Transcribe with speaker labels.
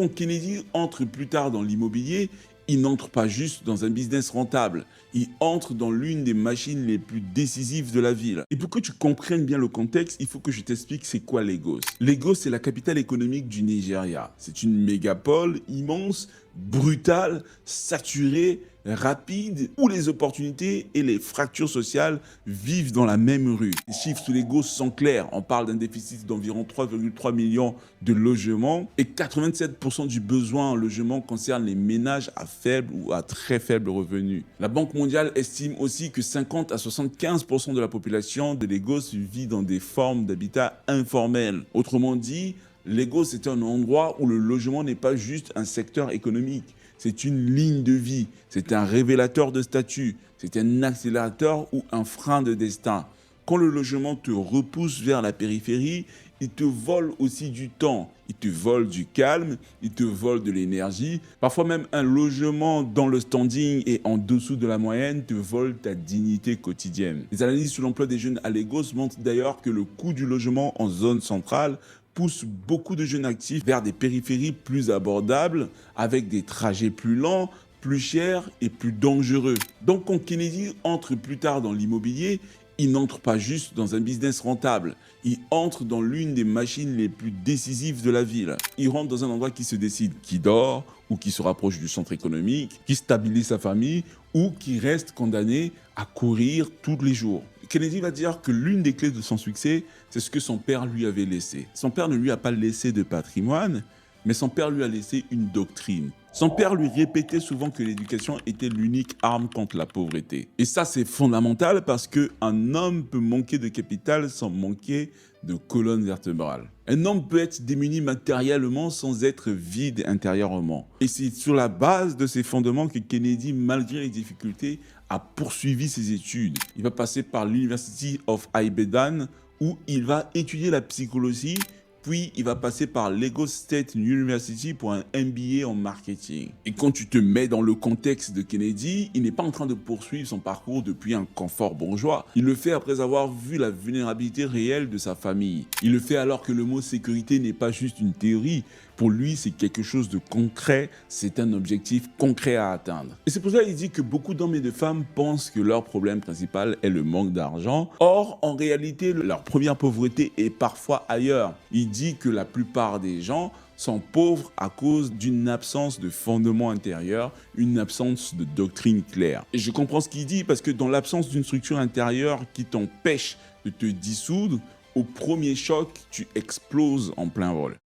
Speaker 1: quand Kennedy entre plus tard dans l'immobilier, il n'entre pas juste dans un business rentable, il entre dans l'une des machines les plus décisives de la ville. Et pour que tu comprennes bien le contexte, il faut que je t'explique c'est quoi Lagos. Lagos, c'est la capitale économique du Nigeria. C'est une mégapole immense, brutale, saturée, rapide, où les opportunités et les fractures sociales vivent dans la même rue. Les chiffres sous Lagos sont clairs. On parle d'un déficit d'environ 3,3 millions de logements et 87% du besoin en logement concerne les ménages à faible ou à très faible revenu. La Banque mondiale estime aussi que 50 à 75% de la population de Lagos vit dans des formes d'habitat informel. Autrement dit, Lagos est un endroit où le logement n'est pas juste un secteur économique. C'est une ligne de vie, c'est un révélateur de statut, c'est un accélérateur ou un frein de destin. Quand le logement te repousse vers la périphérie, il te vole aussi du temps, il te vole du calme, il te vole de l'énergie. Parfois même un logement dans le standing et en dessous de la moyenne te vole ta dignité quotidienne. Les analyses sur l'emploi des jeunes à Lagos montrent d'ailleurs que le coût du logement en zone centrale pousse beaucoup de jeunes actifs vers des périphéries plus abordables, avec des trajets plus lents, plus chers et plus dangereux. Donc quand Kennedy entre plus tard dans l'immobilier, il n'entre pas juste dans un business rentable, il entre dans l'une des machines les plus décisives de la ville. Il rentre dans un endroit qui se décide qui dort, ou qui se rapproche du centre économique, qui stabilise sa famille, ou qui reste condamné à courir tous les jours. Kennedy va dire que l'une des clés de son succès, c'est ce que son père lui avait laissé. Son père ne lui a pas laissé de patrimoine, mais son père lui a laissé une doctrine. Son père lui répétait souvent que l'éducation était l'unique arme contre la pauvreté. Et ça, c'est fondamental parce qu'un homme peut manquer de capital sans manquer de colonne vertébrale. Un homme peut être démuni matériellement sans être vide intérieurement. Et c'est sur la base de ces fondements que Kennedy, malgré les difficultés, a poursuivi ses études. Il va passer par l'University of Ibadan où il va étudier la psychologie. Puis, il va passer par Lagos State University pour un MBA en marketing. Et quand tu te mets dans le contexte de Kennedy, il n'est pas en train de poursuivre son parcours depuis un confort bourgeois. Il le fait après avoir vu la vulnérabilité réelle de sa famille. Il le fait alors que le mot sécurité n'est pas juste une théorie. Pour lui, c'est quelque chose de concret, c'est un objectif concret à atteindre. Et c'est pour ça qu'il dit que beaucoup d'hommes et de femmes pensent que leur problème principal est le manque d'argent. Or, en réalité, leur première pauvreté est parfois ailleurs. Il dit que la plupart des gens sont pauvres à cause d'une absence de fondement intérieur, une absence de doctrine claire. Et je comprends ce qu'il dit parce que dans l'absence d'une structure intérieure qui t'empêche de te dissoudre, au premier choc, tu exploses en plein vol.